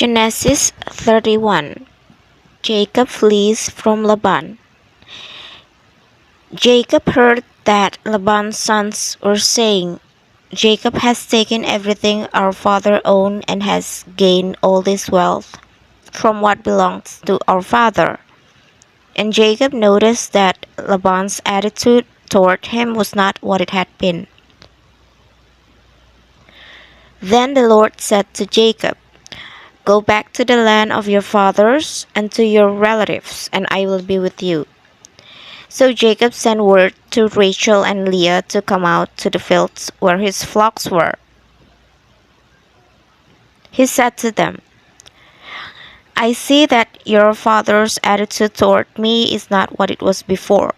Genesis 31. Jacob flees from Laban. Jacob heard that Laban's sons were saying, "Jacob has taken everything our father owned and has gained all this wealth from what belongs to our father." And Jacob noticed that Laban's attitude toward him was not what it had been. Then the Lord said to Jacob, "Go back to the land of your fathers and to your relatives, and I will be with you." So Jacob sent word to Rachel and Leah to come out to the fields where his flocks were. He said to them, "I see that your father's attitude toward me is not what it was before,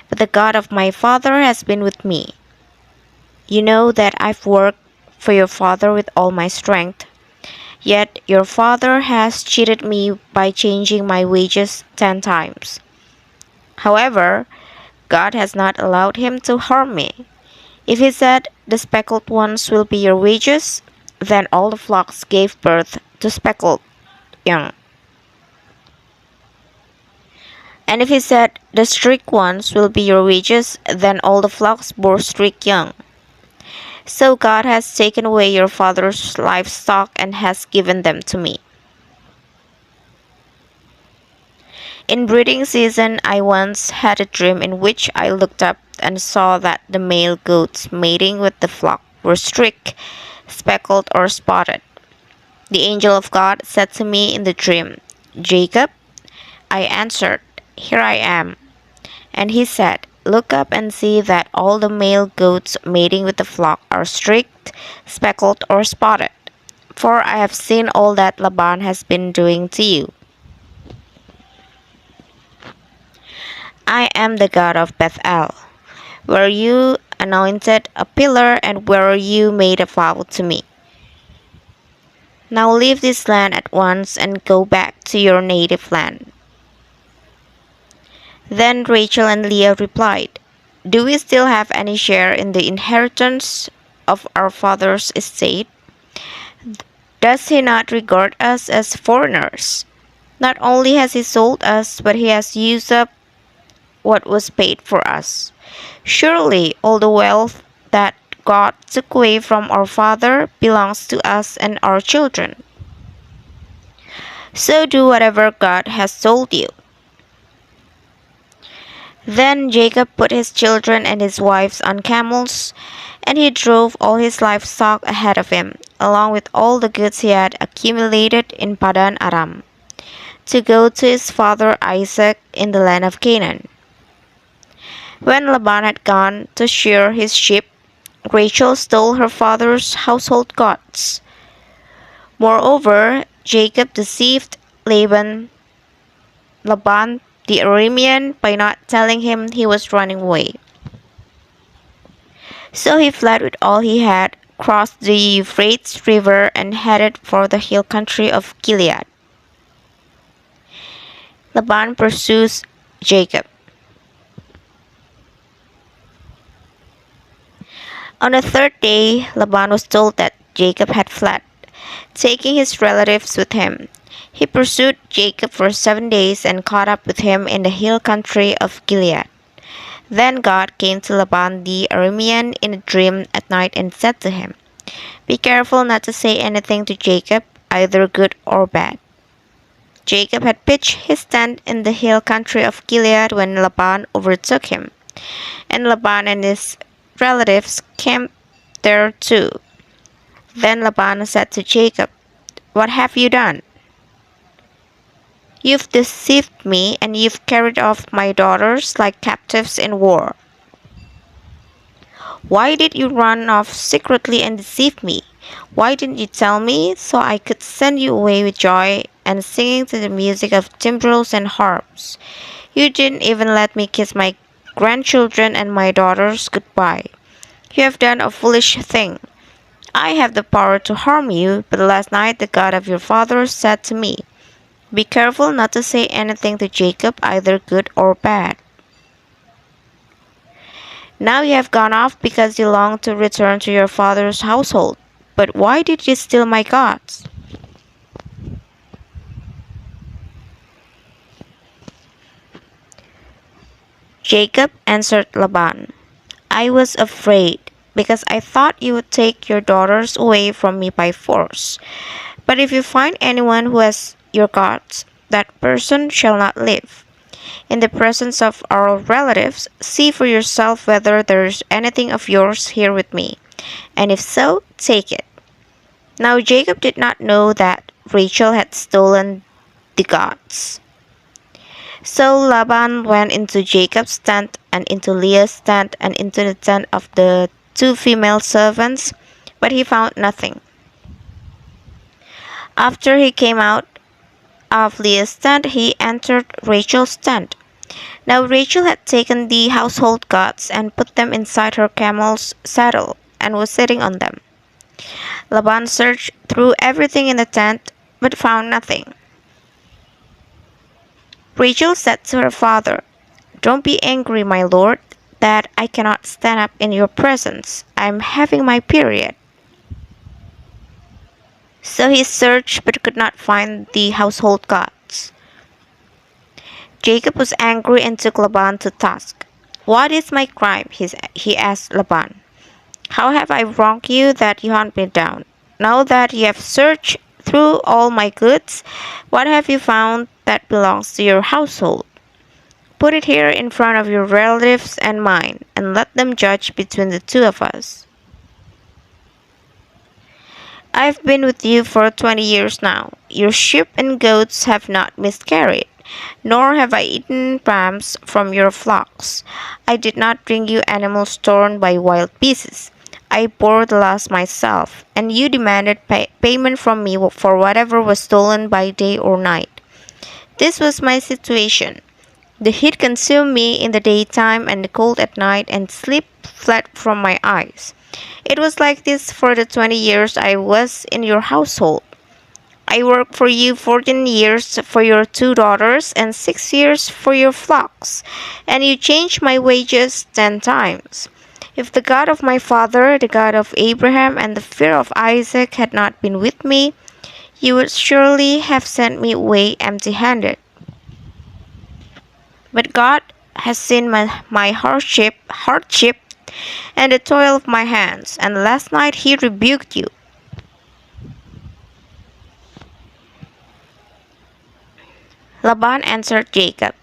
but the God of my father has been with me. You know that I've worked for your father with all my strength. Yet your father has cheated me by changing my wages 10 times. However, God has not allowed him to harm me. If he said, 'The speckled ones will be your wages,' then all the flocks gave birth to speckled young. And if he said, 'The streaked ones will be your wages,' then all the flocks bore streaked young. So God has taken away your father's livestock and has given them to me. In breeding season, I once had a dream in which I looked up and saw that the male goats mating with the flock were streaked, speckled, or spotted. The angel of God said to me in the dream, 'Jacob?' I answered, 'Here I am.' And he said, 'Look up and see that all the male goats mating with the flock are streaked, speckled, or spotted. For I have seen all that Laban has been doing to you. I am the God of Bethel, where you anointed a pillar and where you made a vow to me. Now leave this land at once and go back to your native land.' Then Rachel and Leah replied, 'Do we still have any share in the inheritance of our father's estate? Does he not regard us as foreigners? Not only has he sold us, but he has used up what was paid for us. Surely all the wealth that God took away from our father belongs to us and our children. So do whatever God has told you.' Then Jacob put his children and his wives on camels, and he drove all his livestock ahead of him, along with all the goods he had accumulated in Padan Aram, to go to his father Isaac in the land of Canaan. When Laban had gone to shear his sheep, Rachel stole her father's household gods. Moreover, Jacob deceived Laban the Aramean by not telling him he was running away. So he fled with all he had, crossed the Euphrates River, and headed for the hill country of Gilead. Laban pursues Jacob. On the third day, Laban was told that Jacob had fled, taking his relatives with him. He pursued Jacob for 7 days and caught up with him in the hill country of Gilead. Then God came to Laban the Aramean in a dream at night and said to him, 'Be careful not to say anything to Jacob, either good or bad.' Jacob had pitched his tent in the hill country of Gilead when Laban overtook him, and Laban and his relatives camped there too. Then Laban said to Jacob, 'What have you done? You've deceived me, and you've carried off my daughters like captives in war. Why did you run off secretly and deceive me? Why didn't you tell me, so I could send you away with joy and singing to the music of timbrels and harps? You didn't even let me kiss my grandchildren and my daughters goodbye. You have done a foolish thing. I have the power to harm you, but last night the God of your fathers said to me, "Be careful not to say anything to Jacob, either good or bad." Now you have gone off because you long to return to your father's household. But why did you steal my gods? Jacob answered Laban, I was afraid, because I thought you would take your daughters away from me by force. But if you find anyone who has your gods, that person shall not live. In the presence of our relatives, see for yourself whether there is anything of yours here with me, and if so, take it. Now Jacob did not know that Rachel had stolen the gods. So Laban went into Jacob's tent and into Leah's tent and into the tent of the two female servants, but he found nothing. After he came out of Leah's tent, he entered Rachel's tent. Now Rachel had taken the household gods and put them inside her camel's saddle and was sitting on them. Laban searched through everything in the tent but found nothing. Rachel said to her father, Don't be angry, my lord, that I cannot stand up in your presence. I am having my period. So he searched but could not find the household gods. Jacob was angry and took Laban to task. What is my crime? He asked Laban. How have I wronged you that you hunt me down? Now that you have searched through all my goods, what have you found that belongs to your household? Put it here in front of your relatives and mine, and let them judge between the two of us. I have been with you for 20 years now. Your sheep and goats have not miscarried, nor have I eaten rams from your flocks. I did not bring you animals torn by wild beasts. I bore the loss myself, and you demanded payment from me for whatever was stolen by day or night. This was my situation. The heat consumed me in the daytime and the cold at night, and sleep fled from my eyes. It was like this for the 20 years I was in your household. I worked for you 14 years for your two daughters and 6 years for your flocks, and you changed my wages 10 times. If the God of my father, the God of Abraham, and the fear of Isaac had not been with me, you would surely have sent me away empty handed. But God has seen my hardship and the toil of my hands, and last night he rebuked you. Laban answered Jacob,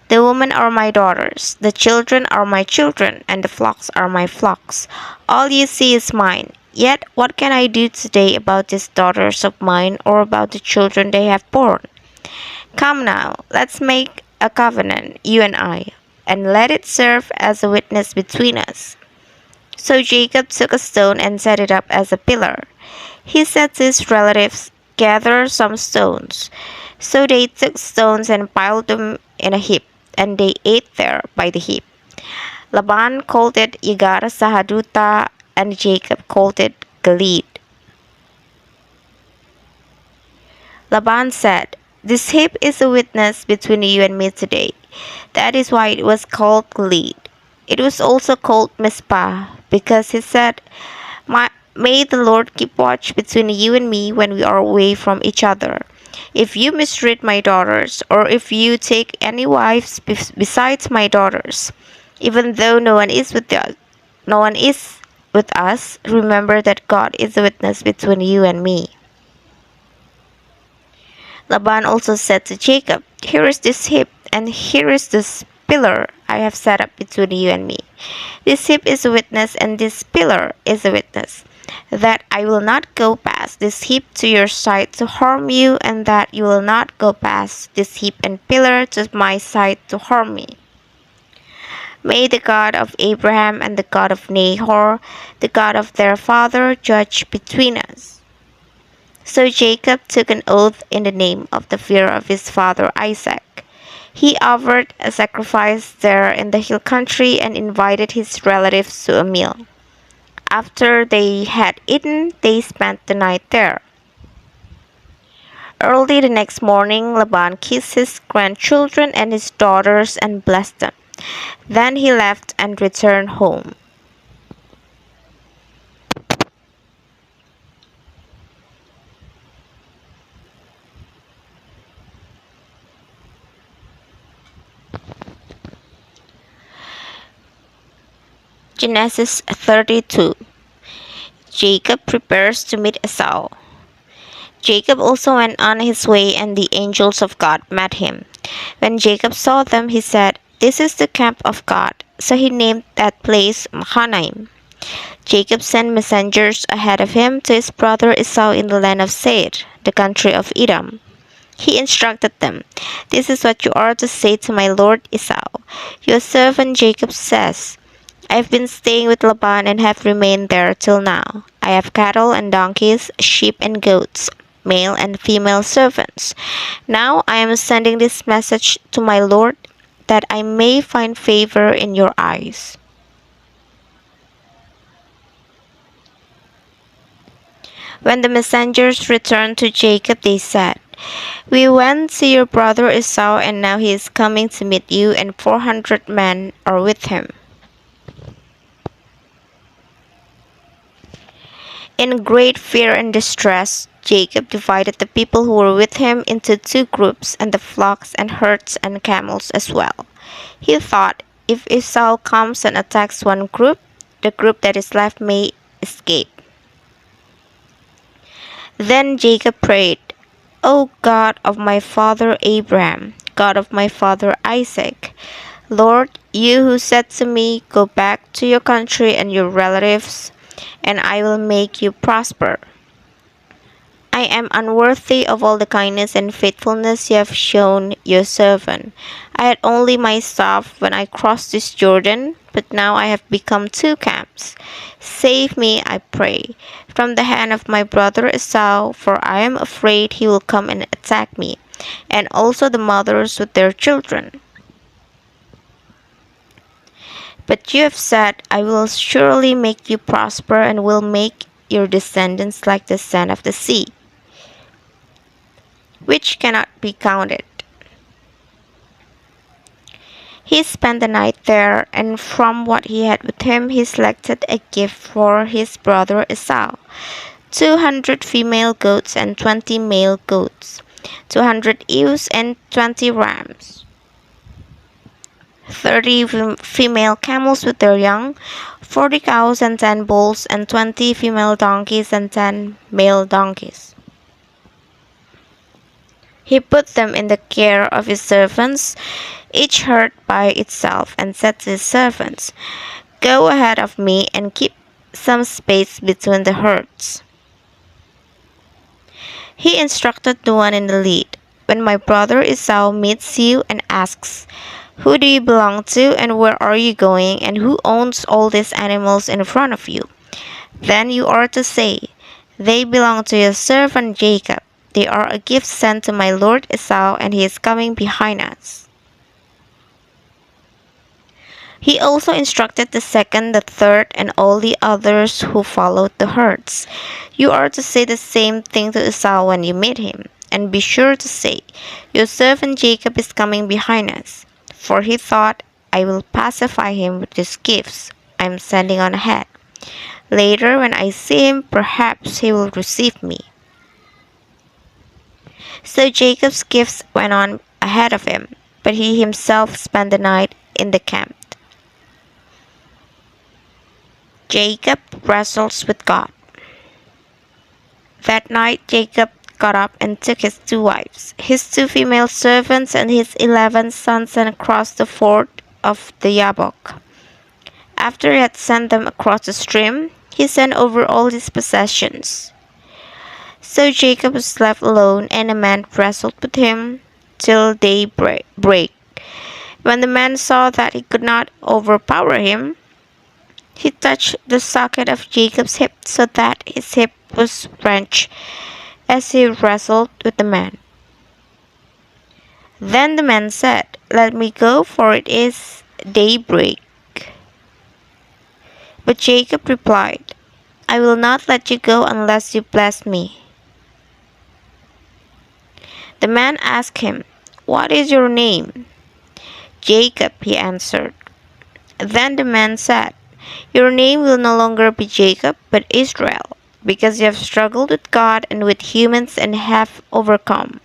The women are my daughters, the children are my children, and the flocks are my flocks. All you see is mine. Yet what can I do today about these daughters of mine, or about the children they have borne? Come now, let's make a covenant, you and let it serve as a witness between us. So Jacob took a stone and set it up as a pillar. He said to his relatives, Gather some stones. So they took stones and piled them in a heap, and they ate there by the heap. Laban called it Yegar Sahadutha, and Jacob called it Gilead. Laban said, This heap is a witness between you and me today. That is why it was called Gilead. It was also called Mizpah, because he said, May the Lord keep watch between you and me when we are away from each other. If you mistreat my daughters, or if you take any wives besides my daughters, even though no one is with us, remember that God is a witness between you and me. Laban also said to Jacob, Here is this heap, and here is this pillar I have set up between you and me. This heap is a witness, and this pillar is a witness, that I will not go past this heap to your side to harm you, and that you will not go past this heap and pillar to my side to harm me. May the God of Abraham and the God of Nahor, the God of their father, judge between us. So Jacob took an oath in the name of the fear of his father Isaac. He offered a sacrifice there in the hill country and invited his relatives to a meal. After they had eaten, they spent the night there. Early the next morning, Laban kissed his grandchildren and his daughters and blessed them. Then he left and returned home. Genesis 32. Jacob prepares to meet Esau. Jacob also went on his way, and the angels of God met him. When Jacob saw them, he said, "This is the camp of God." So he named that place Mahanaim. Jacob sent messengers ahead of him to his brother Esau in the land of Seir, the country of Edom. He instructed them, "This is what you are to say to my lord Esau. Your servant Jacob says, I have been staying with Laban and have remained there till now. I have cattle and donkeys, sheep and goats, male and female servants. Now I am sending this message to my lord, that I may find favor in your eyes." When the messengers returned to Jacob, they said, "We went to your brother Esau, and now he is coming to meet you, and 400 men are with him." In great fear and distress, Jacob divided the people who were with him into two groups, and the flocks and herds and camels as well. He thought, if Esau comes and attacks one group, the group that is left may escape. Then Jacob prayed, "O God of my father Abraham, God of my father Isaac, Lord, you who said to me, 'Go back to your country and your relatives, and I will make you prosper.' I am unworthy of all the kindness and faithfulness you have shown your servant. I had only my staff when I crossed this Jordan, but now I have become two camps. Save me, I pray, from the hand of my brother Esau, for I am afraid he will come and attack me, and also the mothers with their children. But you have said, 'I will surely make you prosper and will make your descendants like the sand of the sea, which cannot be counted.'" He spent the night there, and from what he had with him he selected a gift for his brother Esau: 200 female goats and 20 male goats, 200 ewes and 20 rams, 30 female camels with their young, 40 cows and 10 bulls, and 20 female donkeys and 10 male donkeys. He put them in the care of his servants, each herd by itself, and said to his servants, "Go ahead of me and keep some space between the herds." He instructed the one in the lead, "When my brother Esau meets you and asks, 'Who do you belong to, and where are you going, and who owns all these animals in front of you?' then you are to say, 'They belong to your servant Jacob. They are a gift sent to my lord Esau, and he is coming behind us.'" He also instructed the second, the third, and all the others who followed the herds, "You are to say the same thing to Esau when you meet him, and be sure to say, 'Your servant Jacob is coming behind us.' For he thought, 'I will pacify him with these gifts I am sending on ahead. Later, when I see him, perhaps he will receive me.' So Jacob's gifts went on ahead of him, but he himself spent the night in the camp. Jacob wrestles with God. That night Jacob got up and took his 2 wives, his 2 female servants, and his 11 sons, and crossed the ford of the Jabbok. After he had sent them across the stream, he sent over all his possessions. So Jacob was left alone, and a man wrestled with him till daybreak. When the man saw that he could not overpower him, he touched the socket of Jacob's hip, so that his hip was wrenched as he wrestled with the man. Then the man said, "Let me go, for it is daybreak." But Jacob replied, "I will not let you go unless you bless me." The man asked him, "What is your name?" "Jacob," he answered. Then the man said, "Your name will no longer be Jacob, but Israel, because you have struggled with God and with humans and have overcome."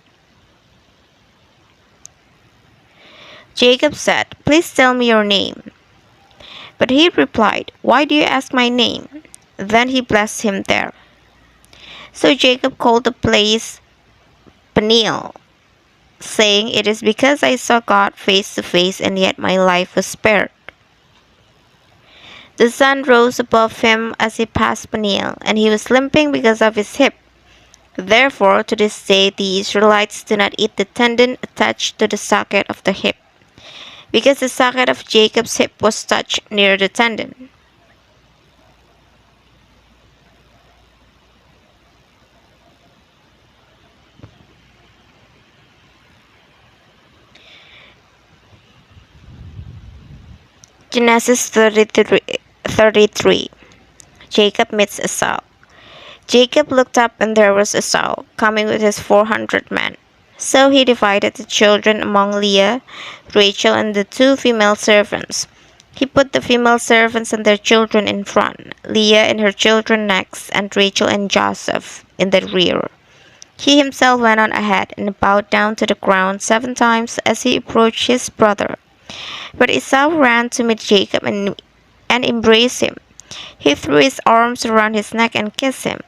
Jacob said, "Please tell me your name." But he replied, "Why do you ask my name?" Then he blessed him there. So Jacob called the place Peniel, saying, "It is because I saw God face to face, and yet my life was spared." The sun rose above him as he passed Peniel, and he was limping because of his hip. Therefore, to this day, the Israelites do not eat the tendon attached to the socket of the hip, because the socket of Jacob's hip was touched near the tendon. Genesis 33. Jacob meets Esau. Jacob looked up, and there was Esau, coming with his 400 men. So he divided the children among Leah, Rachel, and the two female servants. He put the female servants and their children in front, Leah and her children next, and Rachel and Joseph in the rear. He himself went on ahead and bowed down to the ground 7 times as he approached his brother. But Esau ran to meet Jacob and embraced him. He threw his arms around his neck and kissed him,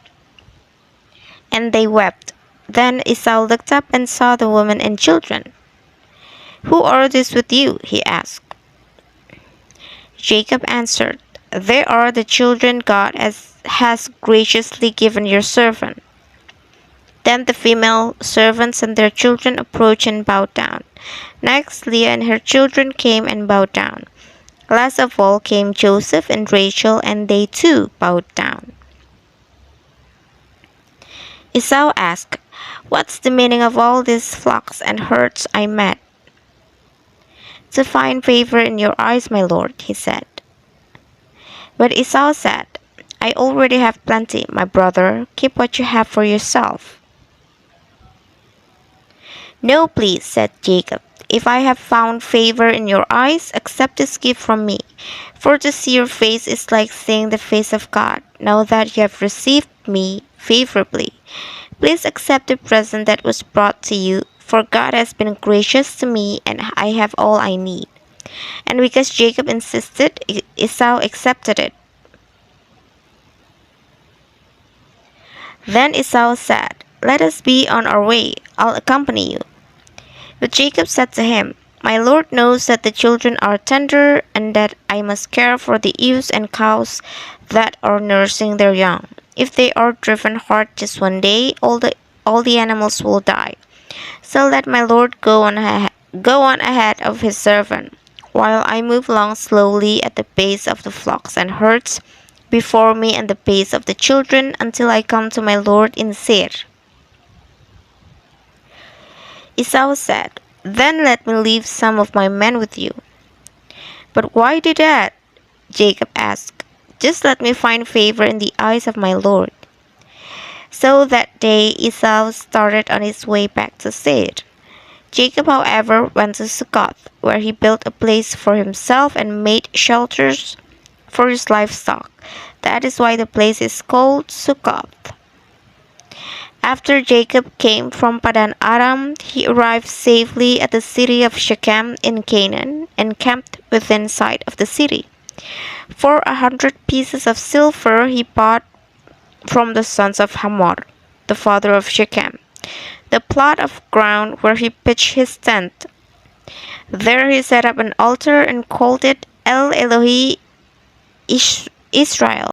and they wept. Then Esau looked up and saw the woman and children. "Who are these with you?" he asked. Jacob answered, "They are the children God has graciously given your servant." Then the female servants and their children approached and bowed down. Next, Leah and her children came and bowed down. Last of all came Joseph and Rachel, and they too bowed down. Esau asked, "What's the meaning of all these flocks and herds I met?" "To find favor in your eyes, my lord," he said. But Esau said, "I already have plenty, my brother. Keep what you have for yourself." "No, please," said Jacob. "If I have found favor in your eyes, accept this gift from me. For to see your face is like seeing the face of God. Now that you have received me favorably, please accept the present that was brought to you, for God has been gracious to me, and I have all I need." And because Jacob insisted, Esau accepted it. Then Esau said, "Let us be on our way. I'll accompany you." But Jacob said to him, "My Lord knows that the children are tender, and that I must care for the ewes and cows that are nursing their young. If they are driven hard just one day, all the animals will die. So let my Lord go on ahead of his servant, while I move along slowly at the pace of the flocks and herds before me and the pace of the children, until I come to my Lord in Seir." Esau said, "Then let me leave some of my men with you." "But why do that?" Jacob asked. "Just let me find favor in the eyes of my Lord." So that day Esau started on his way back to Seir. Jacob, however, went to Succoth, where he built a place for himself and made shelters for his livestock. That is why the place is called Succoth. After Jacob came from Padan Aram, he arrived safely at the city of Shechem in Canaan, and camped within sight of the city. For 100 pieces of silver he bought from the sons of Hamor, the father of Shechem, the plot of ground where he pitched his tent. There he set up an altar and called it El Elohi Israel.